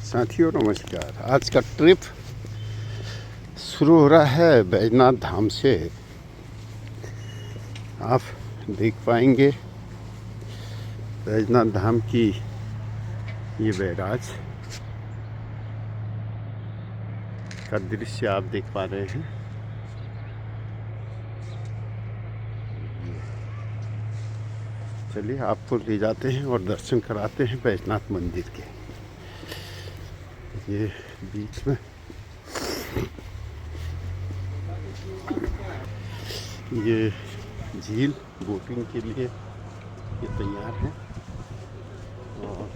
साथियों नमस्कार। आज का ट्रिप शुरू हो रहा है बैजनाथ धाम से। आप देख पाएंगे बैजनाथ धाम की ये बैराज का दृश्य आप देख पा रहे हैं। चलिए आपको ले जाते हैं और दर्शन कराते हैं बैजनाथ मंदिर के। ये बीच में ये झील बोटिंग के लिए ये तैयार है और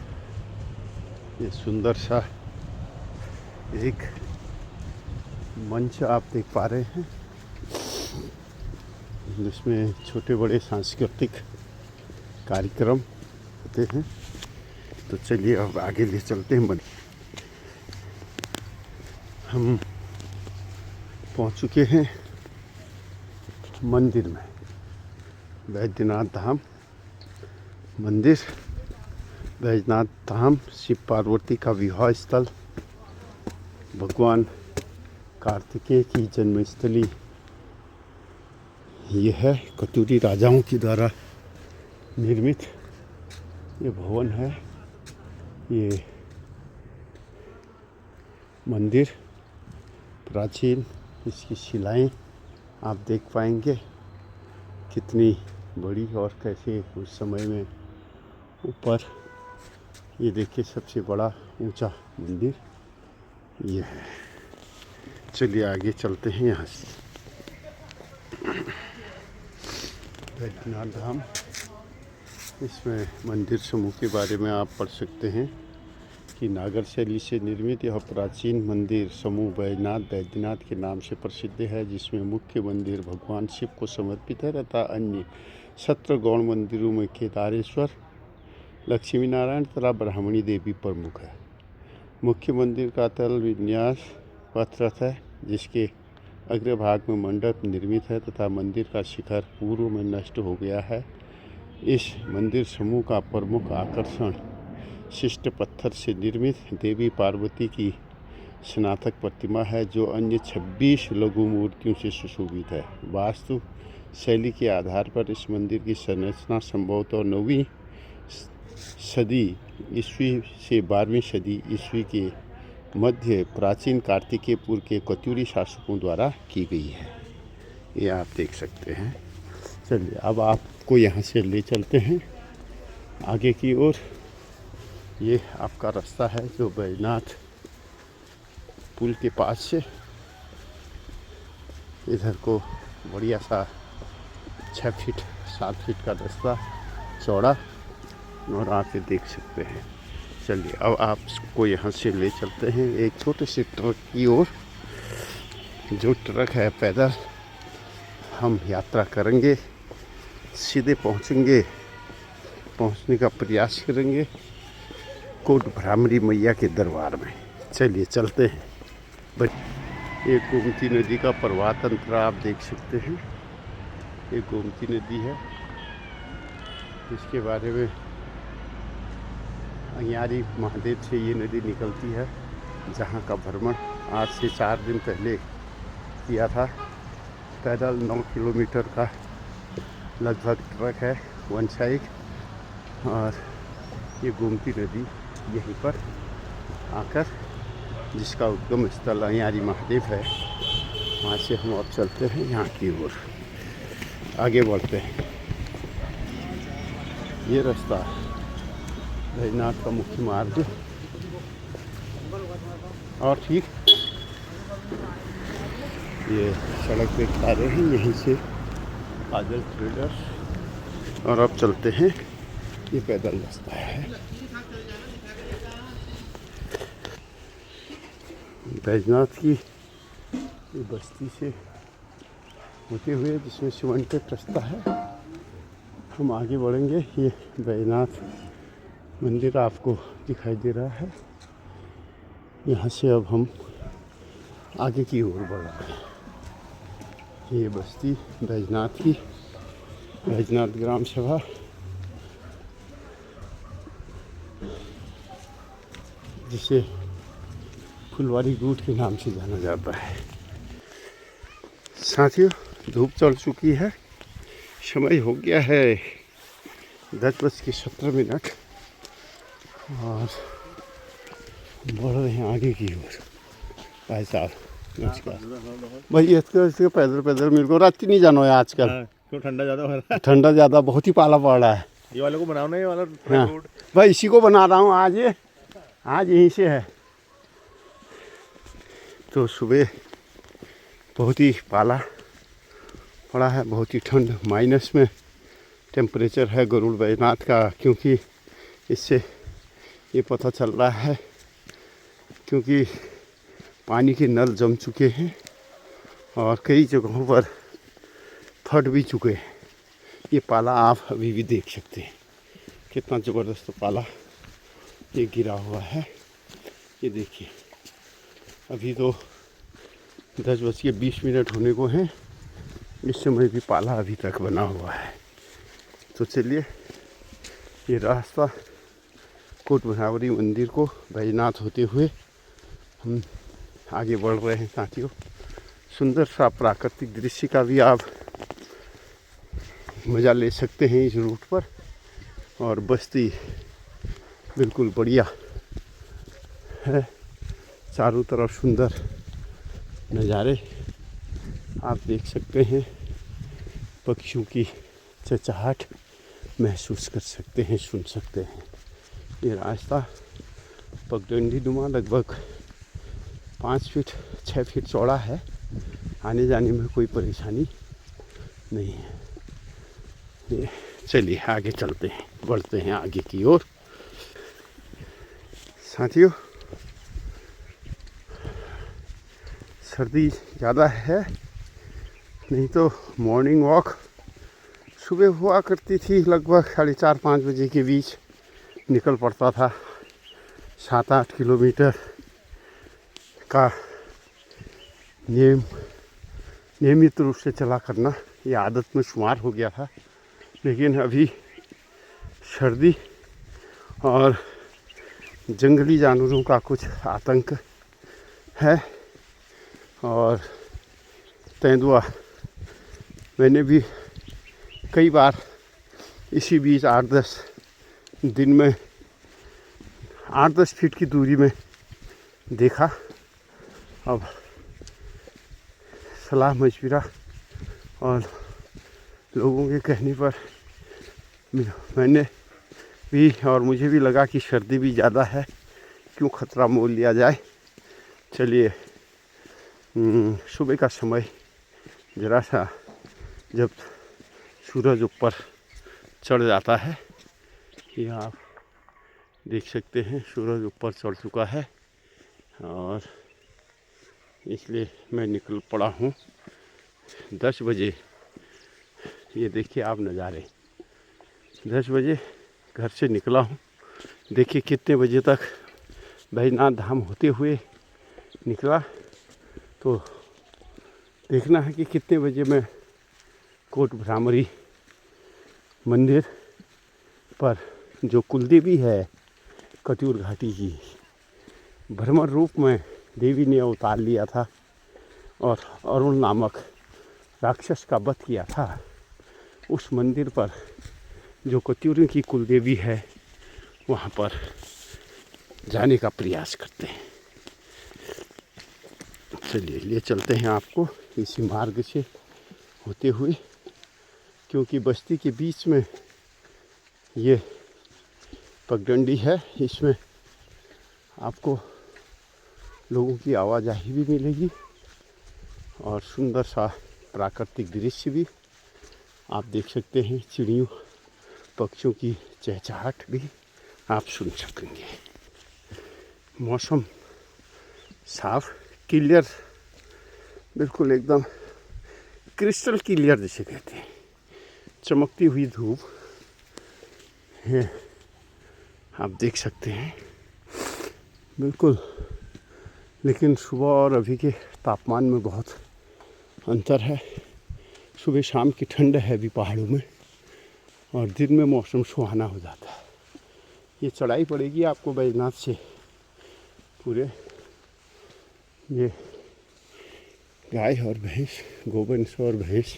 ये सुंदर सा एक मंच आप देख पा रहे हैं जिसमें छोटे बड़े सांस्कृतिक कार्यक्रम होते हैं। तो चलिए अब आगे ले चलते हैं। हम पहुंच चुके हैं मंदिर में, बैजनाथ धाम मंदिर। बैजनाथ धाम शिव पार्वती का विवाह स्थल, भगवान कार्तिकेय की जन्मस्थली ये है। कतूरी राजाओं के द्वारा निर्मित ये भवन है। ये मंदिर प्राचीन, इसकी शिलाएं आप देख पाएंगे कितनी बड़ी और कैसे उस समय में ऊपर। ये देखिए सबसे बड़ा ऊंचा मंदिर ये है। चलिए आगे चलते हैं। यहाँ से बैजनाथ धाम, इसमें मंदिर समूह के बारे में आप पढ़ सकते हैं कि नागर शैली से निर्मित यह प्राचीन मंदिर समूह बैजनाथ के नाम से प्रसिद्ध है, जिसमें मुख्य मंदिर भगवान शिव को समर्पित है तथा अन्य 17 गौण मंदिरों में केदारेश्वर, लक्ष्मी नारायण तथा ब्राह्मणी देवी प्रमुख है। मुख्य मंदिर का तल विन्यास पथरथ है, जिसके अग्रभाग में मंडप निर्मित है तथा मंदिर का शिखर पूर्व में नष्ट हो गया है। इस मंदिर समूह का प्रमुख आकर्षण शिष्ट पत्थर से निर्मित देवी पार्वती की स्नातक प्रतिमा है, जो अन्य 26 लघु मूर्तियों से सुशोभित है। वास्तु शैली के आधार पर इस मंदिर की संरचना संभवतः 9वीं सदी ईस्वी से 12वीं सदी ईस्वी के मध्य प्राचीन कार्तिकेयपुर के कतूरी शासकों द्वारा की गई है। ये आप देख सकते हैं। चलिए अब आपको यहाँ से ले चलते हैं आगे की ओर। ये आपका रास्ता है जो बैजनाथ पुल के पास से इधर को बढ़िया सा 6 फीट 7 फीट का रास्ता चौड़ा और आप ये देख सकते हैं। चलिए अब आपको यहाँ से ले चलते हैं एक छोटे से ट्रक की ओर। जो ट्रक है पैदल हम यात्रा करेंगे, सीधे पहुँचने का प्रयास करेंगे कोट भ्रामरी मैया के दरबार में। चलिए चलते हैं। एक गोमती नदी का प्रवाह तंत्र आप देख सकते हैं। एक गोमती नदी है, इसके बारे में अयारी महादेव से ये नदी निकलती है, जहाँ का भ्रमण आज से 4 दिन पहले किया था। पैदल 9 किलोमीटर का लगभग ट्रक है वन साइड, और ये गोमती नदी यहीं पर आकर जिसका उद्गम स्थल अयारी महादेव है, वहाँ से हम अब चलते हैं यहाँ की ओर आगे बढ़ते हैं। ये रास्ता बैजनाथ का मुख्य मार्ग और ठीक ये सड़क पे खड़े हैं यहीं से बादल ट्रेडर्स, और अब चलते हैं। ये पैदल रास्ता है बैजनाथ की बस्ती से होते हुए, जिसमें सीमेंटेड रास्ता है। हम आगे बढ़ेंगे। ये बैजनाथ मंदिर आपको दिखाई दे रहा है। यहाँ से अब हम आगे की ओर बढ़ रहे हैं। ये बस्ती बैजनाथ की, बैजनाथ ग्राम सभा, जिसे फुलवारी रूट के नाम से जाना जाता है। साथियों, धूप चढ़ चुकी है, समय हो गया है 10:17 और बढ़ रहे हैं आगे की ओर। भाई साहब नमस्कार। भाई इसके पैदल पैदल मेरे को रात नहीं जाना है आजकल। क्यों? ठंडा ज़्यादा हो रहा है। ठंडा ज़्यादा, बहुत ही पाला पड़ रहा है। ये वाले को बनाओ ना, ये वाला हाँ रोड। भाई इसी को बना रहा हूँ आज यहीं से है। तो सुबह बहुत ही पाला पड़ा है, बहुत ही ठंड, माइनस में टेम्परेचर है गरुड़ बैजनाथ का। क्योंकि इससे ये पता चल रहा है क्योंकि पानी के नल जम चुके हैं और कई जगहों पर फट भी चुके हैं। ये पाला आप अभी भी देख सकते हैं, कितना ज़बरदस्त पाला ये गिरा हुआ है। ये देखिए, अभी तो 10:20 होने को हैं, इस समय भी पाला अभी तक बना हुआ है। तो चलिए, ये रास्ता कोट भैरवरी मंदिर को बैजनाथ होते हुए हम आगे बढ़ रहे हैं। साथियों, सुंदर सा प्राकृतिक दृश्य का भी आप मज़ा ले सकते हैं इस रूट पर। और बस्ती बिल्कुल बढ़िया है, चारों तरफ सुंदर नज़ारे आप देख सकते हैं, पक्षियों की चहचहाट महसूस कर सकते हैं, सुन सकते हैं। ये रास्ता पगडंडी नुमा लगभग 5 फीट 6 फीट चौड़ा है। आने जाने में कोई परेशानी नहीं है। ये चलिए आगे चलते हैं, बढ़ते हैं आगे की ओर। साथियों, सर्दी ज़्यादा है, नहीं तो मॉर्निंग वॉक सुबह हुआ करती थी, लगभग 4:30-5 बजे के बीच निकल पड़ता था। 7-8 किलोमीटर का नियमित रूप से चला करना ये आदत में शुमार हो गया था। लेकिन अभी सर्दी और जंगली जानवरों का कुछ आतंक है और तेंदुआ मैंने भी कई बार इसी बीच 8-10 दिन में 8-10 फीट की दूरी में देखा। अब सलाह मशविरा और लोगों के कहने पर मैंने भी और मुझे भी लगा कि सर्दी भी ज़्यादा है, क्यों खतरा मोल लिया जाए। चलिए, सुबह का समय ज़रा सा जब सूरज ऊपर चढ़ जाता है, ये आप देख सकते हैं, सूरज ऊपर चढ़ चुका है और इसलिए मैं निकल पड़ा हूँ 10 बजे। ये देखिए आप नज़ारे, 10 बजे घर से निकला हूँ। देखिए कितने बजे तक बैजनाथ धाम होते हुए निकला, तो देखना है कि कितने बजे मैं कोट भ्रामरी मंदिर पर, जो कुलदेवी है कटूर घाटी की, भ्रमर रूप में देवी ने अवतार लिया था और अरुण नामक राक्षस का वध किया था, उस मंदिर पर जो कटूर की कुलदेवी है वहाँ पर जाने का प्रयास करते हैं। चलिए ले चलते हैं आपको इसी मार्ग से होते हुए, क्योंकि बस्ती के बीच में ये पगडंडी है, इसमें आपको लोगों की आवाजाही भी मिलेगी और सुंदर सा प्राकृतिक दृश्य भी आप देख सकते हैं। चिड़ियों पक्षियों की चहचहाट भी आप सुन सकेंगे। मौसम साफ, क्लियर, बिल्कुल एकदम क्रिस्टल क्लियर जिसे कहते हैं, चमकती हुई धूप है, आप देख सकते हैं बिल्कुल। लेकिन सुबह और अभी के तापमान में बहुत अंतर है। सुबह शाम की ठंड है अभी पहाड़ों में और दिन में मौसम सुहाना हो जाता है। ये चढ़ाई पड़ेगी आपको बैजनाथ से पूरे ये गाय और भैंस, गोवंश और भैंस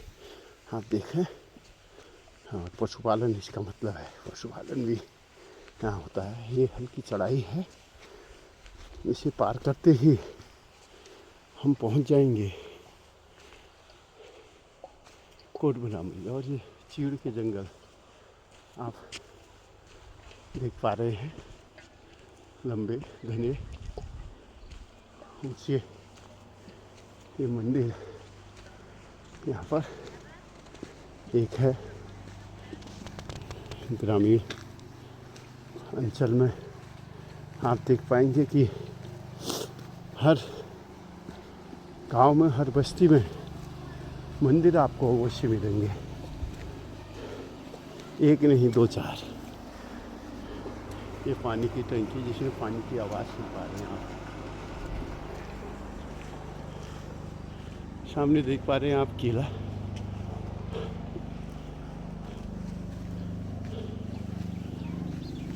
आप देखें। हाँ, पशुपालन इसका मतलब है, पशुपालन भी यहाँ होता है। ये हल्की चढ़ाई है, इसे पार करते ही हम पहुँच जाएंगे कोटबुलामुड़ी। और ये चीड़ के जंगल आप देख पा रहे हैं, लंबे घने ऊंचे। ये मंदिर यहाँ पर एक है ग्रामीण अंचल में। आप देख पाएंगे कि हर गांव में, हर बस्ती में मंदिर आपको अवश्य मिलेंगे, एक नहीं दो चार। ये पानी की टंकी जिसमें पानी की आवाज़ सुन पा रहे हैं आप। सामने देख पा रहे हैं आप किला।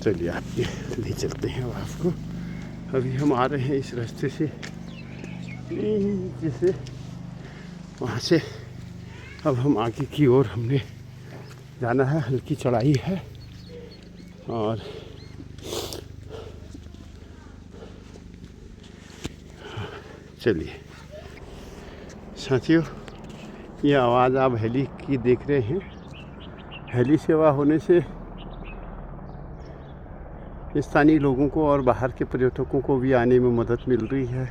चलिए आपके ले चलते हैं आपको। अभी हम आ रहे हैं इस रास्ते से, जैसे वहाँ से अब हम आगे की ओर हमने जाना है। हल्की चढ़ाई है और चलिए साथियों, ये आवाज़ आप हेली की देख रहे हैं। हेली सेवा होने से स्थानीय लोगों को और बाहर के पर्यटकों को भी आने में मदद मिल रही है,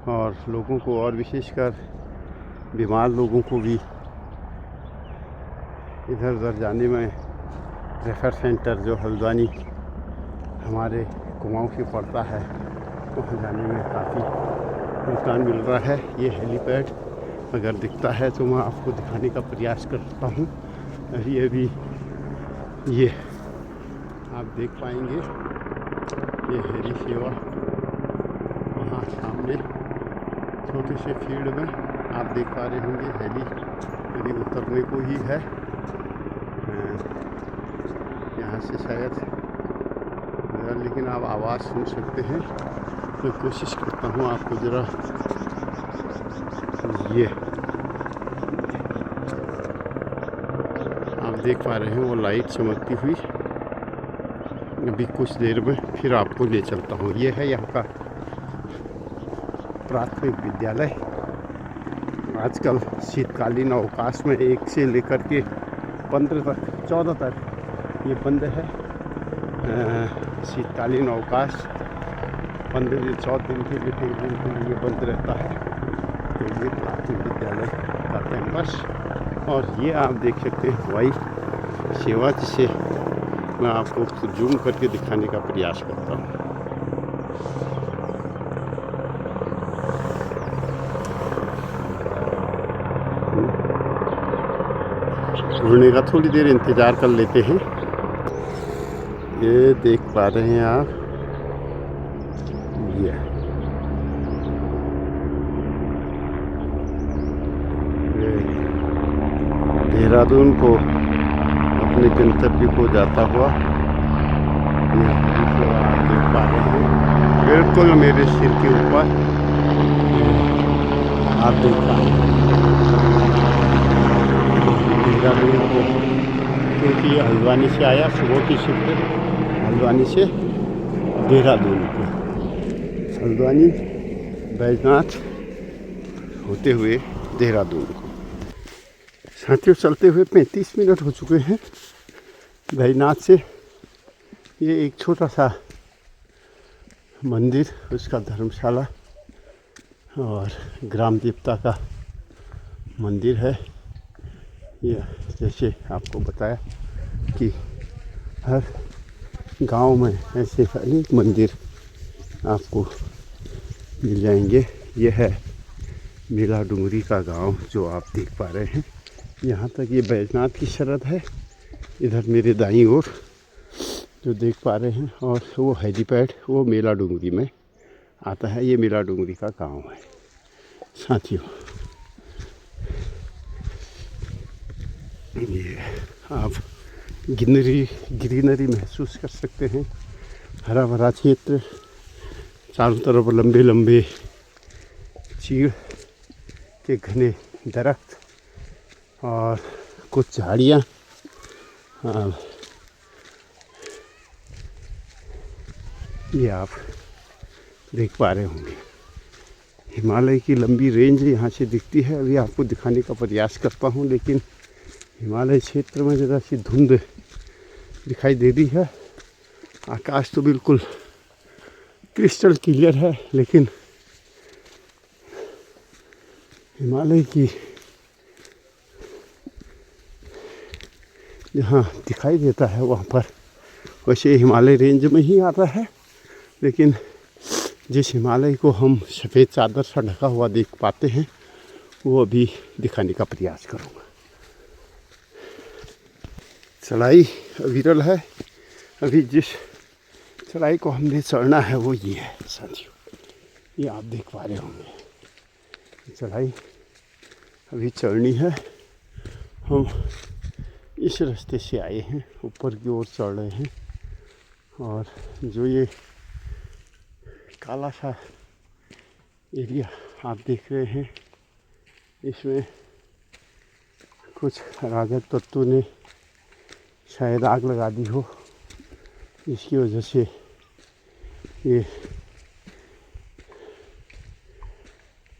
और लोगों को, और विशेषकर बीमार लोगों को भी इधर उधर जाने में, रेफर सेंटर जो हल्द्वानी हमारे कुमाऊं से पड़ता है, वहाँ जाने में काफ़ी नुकसान मिल रहा है। ये हेलीपैड अगर दिखता है तो मैं आपको दिखाने का प्रयास करता हूँ। अभी ये आप देख पाएंगे, ये हेली सेवा वहाँ सामने छोटे से फील्ड में आप देख पा रहे होंगे। हेली अभी उतरने को ही है, यहाँ से शायद, लेकिन आप आवाज़ सुन सकते हैं। मैं कोशिश करता हूँ आपको ज़रा, ये आप देख पा रहे हैं वो लाइट चमकती हुई। अभी कुछ देर में फिर आपको ले चलता हूँ। ये है यहाँ का प्राथमिक विद्यालय। आजकल शीतकालीन अवकाश में 1 से लेकर के 15 तक, 14 तक ये बंद है। शीतकालीन अवकाश 15 दिन 14 दिन के लिए बंद रहता है। तो ये प्राथमिक विद्यालय का कैंपस, और ये आप देख सकते हैं हवाई सेवा, जिसे मैं आपको जूम करके दिखाने का प्रयास करता हूँ। उड़ने का थोड़ी देर इंतज़ार कर लेते हैं। ये देख पा रहे हैं आप, ये देहरादून को, अपने गंतव्य को जाता हुआ ये आप देख पा रहे हैं, बिल्कुल मेरे सिर के ऊपर आप देख पा रहे हैं देहरादून को, क्योंकि ये हल्द्वानी से आया सुबह की शिफ्ट, हल्द्वानी से देहरादून को, हल्द्वानी बैजनाथ होते हुए देहरादून को। साथियों, चलते हुए 35 मिनट हो चुके हैं बैजनाथ से। ये एक छोटा सा मंदिर, उसका धर्मशाला और ग्राम देवता का मंदिर है। यह जैसे आपको बताया कि हर गांव में ऐसे अनेक मंदिर आपको मिल जाएंगे। यह है मेला डुंगरी का गांव जो आप देख पा रहे हैं। यहाँ तक ये बैजनाथ की शरद है, इधर मेरे दाईं ओर जो देख पा रहे हैं, और वो हेलीपैड वो मेला डुंगरी में आता है। ये मेला डुंगरी का गांव है साथियों। ये आप ग्रीनरी महसूस कर सकते हैं, हरा भरा क्षेत्र, चारों तरफ लंबे लंबे चीड़ के घने दरख्त और कुछ झाड़ियाँ ये आप देख पा रहे होंगे। हिमालय की लंबी रेंज यहाँ से दिखती है। अभी आपको दिखाने का प्रयास करता हूँ, लेकिन हिमालय क्षेत्र में ज़रा सी धुंध दिखाई दे रही है। आकाश तो बिल्कुल क्रिस्टल क्लियर है, लेकिन हिमालय की जहाँ दिखाई देता है वहाँ पर वैसे हिमालय रेंज में ही आता है, लेकिन जिस हिमालय को हम सफ़ेद चादर से ढका हुआ देख पाते हैं वो अभी दिखाने का प्रयास करूँगा। चढ़ाई अविरल है। अभी जिस चढ़ाई को हमने चढ़ना है वो ये है साथियों, ये आप देख पा रहे होंगे। चढ़ाई अभी चढ़नी है। हम इस रास्ते से आए हैं, ऊपर की ओर चढ़ रहे हैं। और जो ये काला सा एरिया आप देख रहे हैं, इसमें कुछ अराजक तत्वों ने शायद आग लगा दी हो, इसकी वजह से ये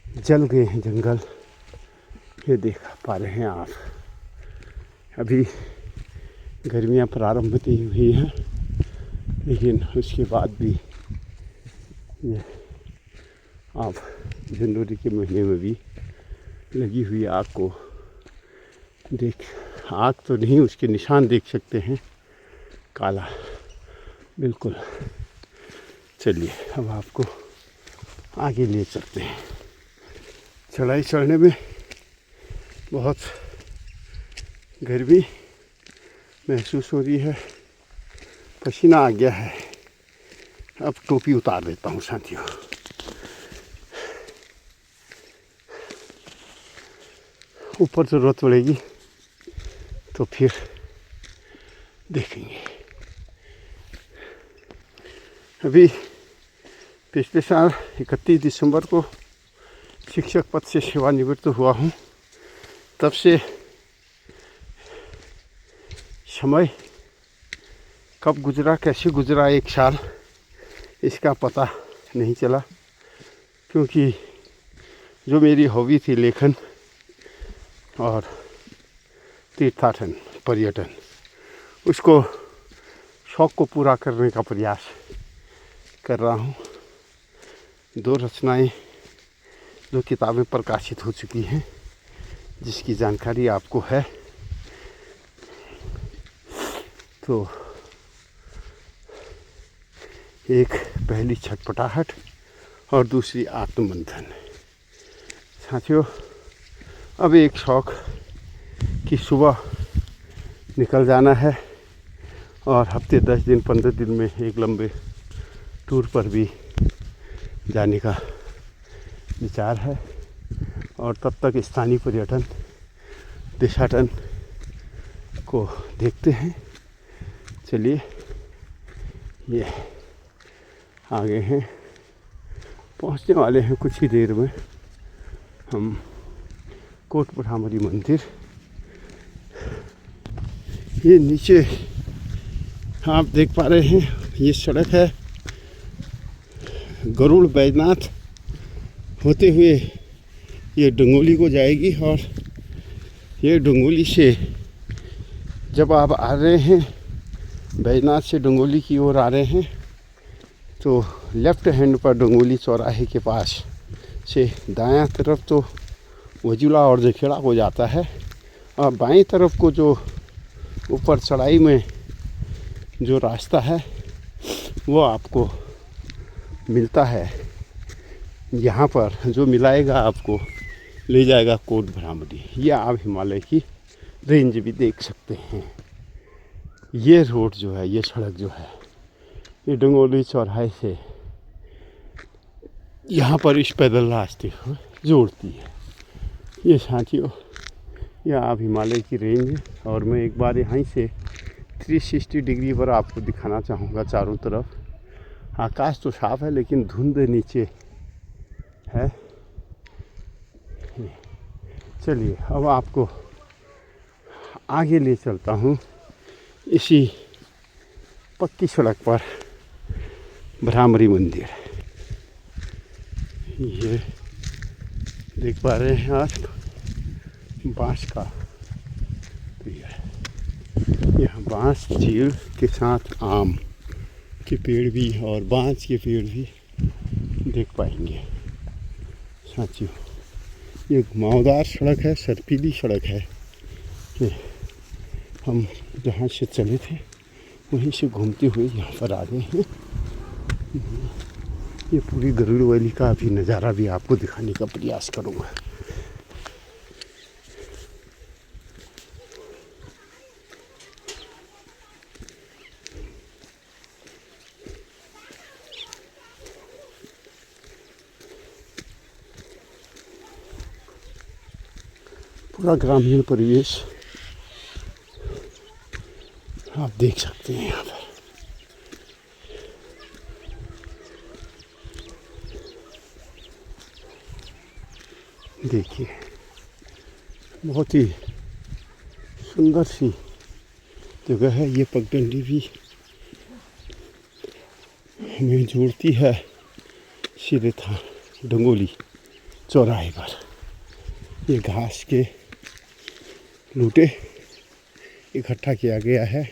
जल गए हैं जंगल। ये देख पा रहे हैं आप। अभी गर्मियाँ प्रारंभ नहीं हुई हैं, लेकिन उसके बाद भी ये आप जनवरी के महीने में भी लगी हुई आग को आग तो नहीं, उसके निशान देख सकते हैं, काला बिल्कुल। चलिए अब आपको आगे ले चलते हैं। चढ़ाई चढ़ने में बहुत गर्मी महसूस हो रही है, पसीना आ गया है। अब टोपी उतार देता हूँ साथियों। ऊपर ज़रूरत पड़ेगी तो फिर देखेंगे। अभी पिछले साल 31 दिसंबर को शिक्षक पद से सेवानिवृत्त हुआ हूँ। तब से समय कब गुजरा, कैसे गुजरा एक साल, इसका पता नहीं चला, क्योंकि जो मेरी हॉबी थी लेखन और तीर्थाटन पर्यटन, उसको शौक़ को पूरा करने का प्रयास कर रहा हूँ। 2 रचनाएं, 2 किताबें प्रकाशित हो चुकी हैं, जिसकी जानकारी आपको है। तो एक पहली छटपटाहट और दूसरी आत्ममंथन। साथियों, अब एक शौक़ कि सुबह निकल जाना है और हफ्ते 10 दिन 15 दिन में एक लंबे टूर पर भी जाने का विचार है। और तब तक स्थानीय पर्यटन देशाटन को देखते हैं। चलिए, ये आगे हैं, पहुंचने वाले हैं कुछ ही देर में हम कोट ब्रह्मरी मंदिर। ये नीचे आप देख पा रहे हैं, ये सड़क है गरुड़ बैजनाथ होते हुए ये डंगोली को जाएगी। और ये डंगोली से जब आप आ रहे हैं, बैजनाथ से डंगोली की ओर आ रहे हैं, तो लेफ़्ट हैंड पर डंगोली चौराहे के पास से दायां तरफ तो वजुला और जखेड़ा को जाता है, और बाएं तरफ को जो ऊपर चढ़ाई में जो रास्ता है वो आपको मिलता है। यहाँ पर जो मिलाएगा आपको ले जाएगा कोट ब्रह्मरी। ये आप हिमालय की रेंज भी देख सकते हैं। ये रोड जो है, ये सड़क जो है, ये डंगोली चौराहे से यहाँ पर इस पैदल रास्ते को जोड़ती है। ये साथियों, यह आप हिमालय की रेंज। और मैं एक बार यहाँ से 360 डिग्री पर आपको दिखाना चाहूँगा चारों तरफ। आकाश तो साफ है, लेकिन धुंध नीचे है। चलिए अब आपको आगे ले चलता हूँ इसी पक्की सड़क पर भ्रामरी मंदिर। ये देख पा रहे हैं आप बांस का पेड़। यह बांस चीड़ के साथ आम के पेड़ भी और बांस के पेड़ भी देख पाएंगे साथियों। ये घुमावदार सड़क है, सर्पीली सड़क है कि हम जहाँ से चले थे वहीं से घूमते हुए यहाँ पर आ गए हैं। ये पूरी गरुड़ वैली का भी नज़ारा भी आपको दिखाने का प्रयास करूँगा। पूरा ग्रामीण परिवेश आप देख सकते हैं यहाँ पर। देखिए बहुत ही सुंदर सी जगह है। ये पगडंडी भी हमें जोड़ती है सीधे था डंगोली चौराहे पर। ये घास के लूटे इकट्ठा किया गया है,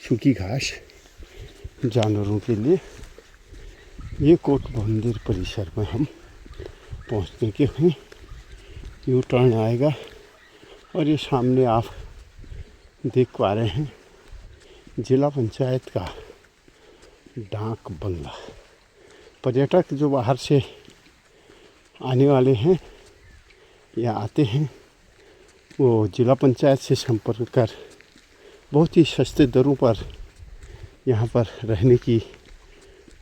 सूखी घास जानवरों के लिए। ये कोट मंदिर परिसर में हम पहुंचने के हैं। यू टर्न आएगा और ये सामने आप देख पा रहे हैं जिला पंचायत का डाक बंगला। पर्यटक जो बाहर से आने वाले हैं या आते हैं वो जिला पंचायत से संपर्क कर बहुत ही सस्ते दरों पर यहाँ पर रहने की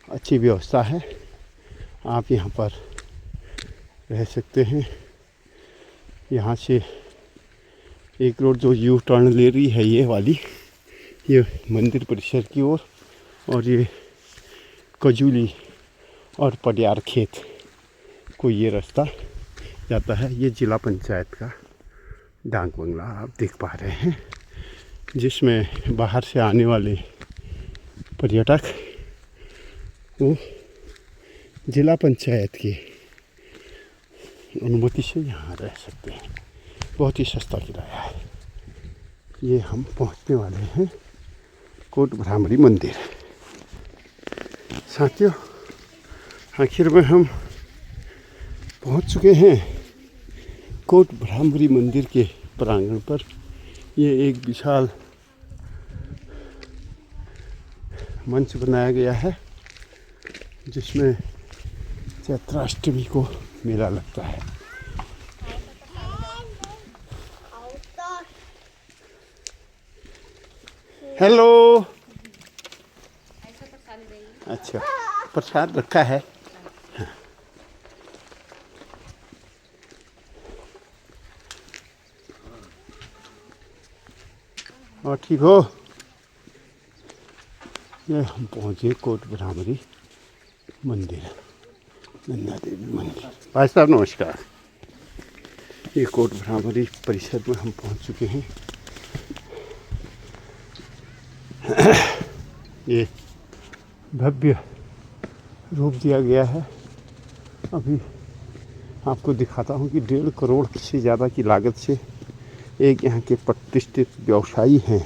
अच्छी व्यवस्था है। आप यहाँ पर रह सकते हैं। यहाँ से एक रोड जो यू टर्न ले रही है ये वाली, ये मंदिर परिसर की ओर, और ये कजूली और पडियार खेत को ये रास्ता जाता है। ये जिला पंचायत का डाक बंगला आप देख पा रहे हैं, जिसमें बाहर से आने वाले पर्यटक वो जिला पंचायत की अनुमति से यहाँ रह सकते हैं। बहुत ही सस्ता किराया है। ये हम पहुँचने वाले हैं कोट भ्रामरी मंदिर। साथियों आखिर में हम पहुँच चुके हैं कोट भ्रामरी मंदिर के प्रांगण पर। ये एक विशाल मंच बनाया गया है जिसमें चैत्राष्टमी को मेला लगता है। हेलो। अच्छा प्रसाद रखा है। हाँ। और ठीक हो? ये हम पहुँचे कोट भ्रामरी मंदिर, नंदा देवी मंदिर। भाई साहब नमस्कार। ये कोट भ्रामरी परिसर में हम पहुँच चुके हैं। ये भव्य रूप दिया गया है। अभी आपको दिखाता हूँ कि 1.5 करोड़ से ज़्यादा की लागत से एक यहाँ के प्रतिष्ठित व्यवसायी हैं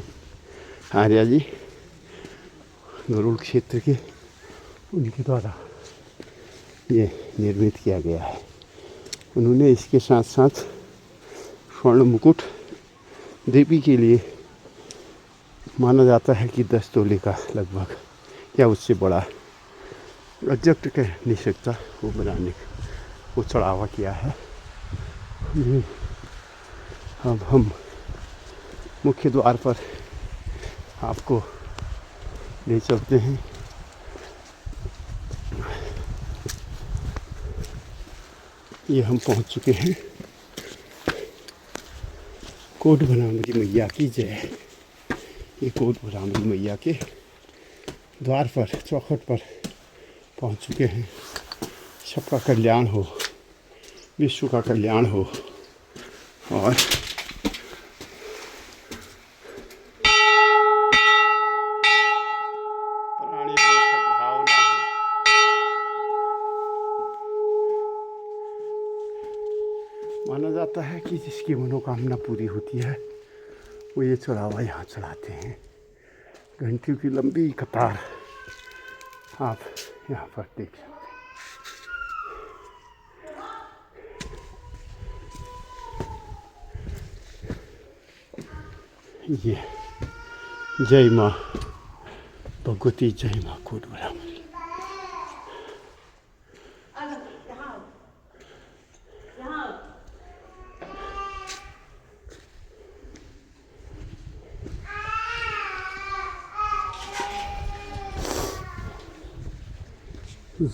आर्या जी गरुड़ क्षेत्र के, उनके द्वारा ये निर्मित किया गया है। उन्होंने इसके साथ साथ स्वर्ण मुकुट देवी के लिए माना जाता है कि 10 तोले का लगभग या उससे बड़ा एग्जैक्ट कह नहीं सकता वो बनाने को चढ़ावा किया है। अब हम मुख्य द्वार पर आपको ले चलते हैं। ये हम पहुंच चुके हैं। कोट भ्रामरी मैया की जय। ये कोट भ्रामरी मैया के द्वार पर, चौखट पर पहुंच चुके हैं। सबका कल्याण हो, विश्व का कल्याण हो और प्राणियों में सद्भावना हो। माना जाता है कि जिसकी मनोकामना पूरी होती है वो ये चढ़ावा यहाँ चढ़ाते हैं। घंटियों की लंबी कतार आप यहाँ पर देख सकते हैं। ये जय माँ भगवती, जय माँ कोट ब्राह्मणी।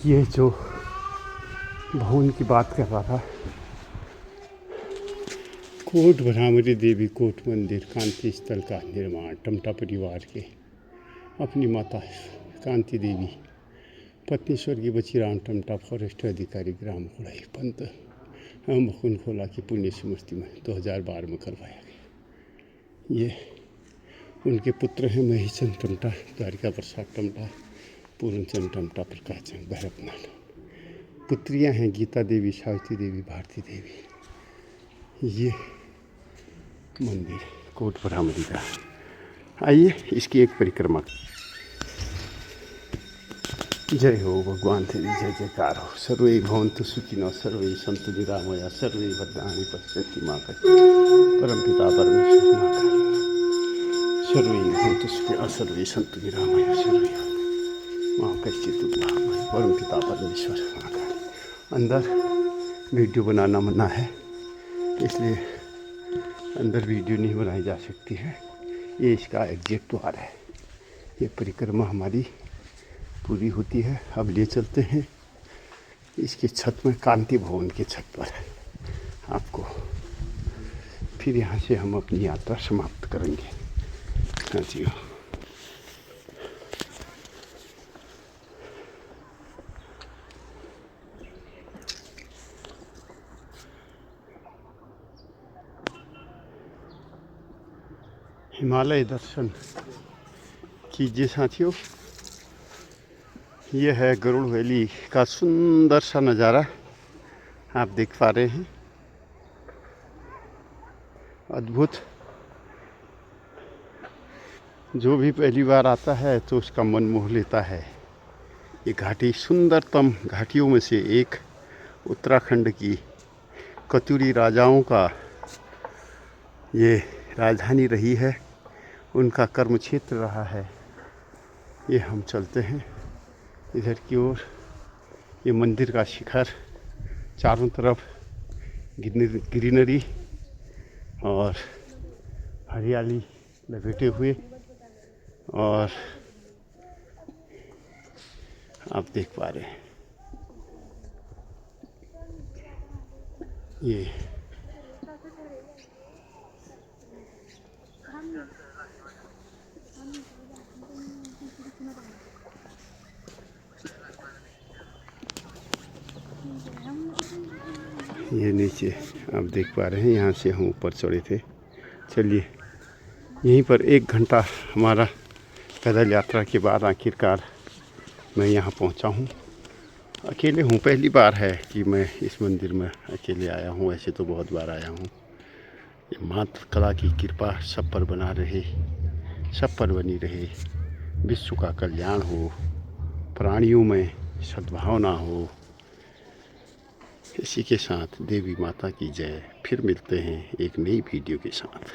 ये जो भवन की बात कर रहा था, कोट भ्रामरी देवी कोट मंदिर कांति स्थल का निर्माण टमटा परिवार के अपनी माता कांति देवी, पत्नी स्वर्गीय बचीराम टमटा, फॉरेस्ट अधिकारी, ग्राम कोड़ाई, पंत मुकुंद खोला की पुण्य स्मृति में 2012 में करवाया गया। ये उनके पुत्र हैं महेशचंद टमटा, द्वारिका प्रसाद टमटा, पूर्णचंद टमटा, प्रकाश चंद, भैरवनाथ। पुत्रियां हैं गीता देवी, सावित्री देवी, भारती देवी। ये मंदिर कोट भ्रामरी का। आइए इसकी एक परिक्रमा। जय हो भगवान तेरी जय जयकार हो। सर्वे भवन्तु सुखिनः, सर्वे सन्तु निरामया, सर्वे भद्राणि पश्यन्ति मां परमपिता परमेश्वर मां काली। सर्वे भवन्तु सुखिनः, सर्वे सन्तु निरामया, सर्वे माँ कश्चित परम पिता परमेश्वर माँ का। अंदर वीडियो बनाना मना है, इसलिए अंदर वीडियो नहीं बनाई जा सकती है। ये इसका एग्जिट द्वार है। ये परिक्रमा हमारी पूरी होती है। अब ले चलते हैं इसके छत में, कांति भवन के छत पर आपको। फिर यहाँ से हम अपनी यात्रा समाप्त करेंगे। हाँ जी। हिमालय दर्शन कीजिए साथियों। यह है गरुड़ वैली का सुंदर सा नज़ारा आप देख पा रहे हैं। अद्भुत। जो भी पहली बार आता है तो उसका मन मोह लेता है। ये घाटी सुंदरतम घाटियों में से एक, उत्तराखंड की कत्यूरी राजाओं का ये राजधानी रही है, उनका कर्म क्षेत्र रहा है। ये हम चलते हैं इधर की ओर। ये मंदिर का शिखर, चारों तरफ ग्रीनरी और हरियाली लपेटे हुए, और आप देख पा रहे हैं ये नीचे आप देख पा रहे हैं। यहाँ से हम ऊपर चढ़े थे। चलिए, यहीं पर 1 घंटा हमारा पैदल यात्रा के बाद आखिरकार मैं यहाँ पहुँचा हूँ। अकेले हूँ, पहली बार है कि मैं इस मंदिर में अकेले आया हूँ। ऐसे तो बहुत बार आया हूँ। ये माता कला की कृपा सब पर बना रहे, सब पर बनी रहे। विश्व का कल्याण हो, प्राणियों में सद्भावना हो। इसी के साथ देवी माता की जय। फिर मिलते हैं एक नई वीडियो के साथ।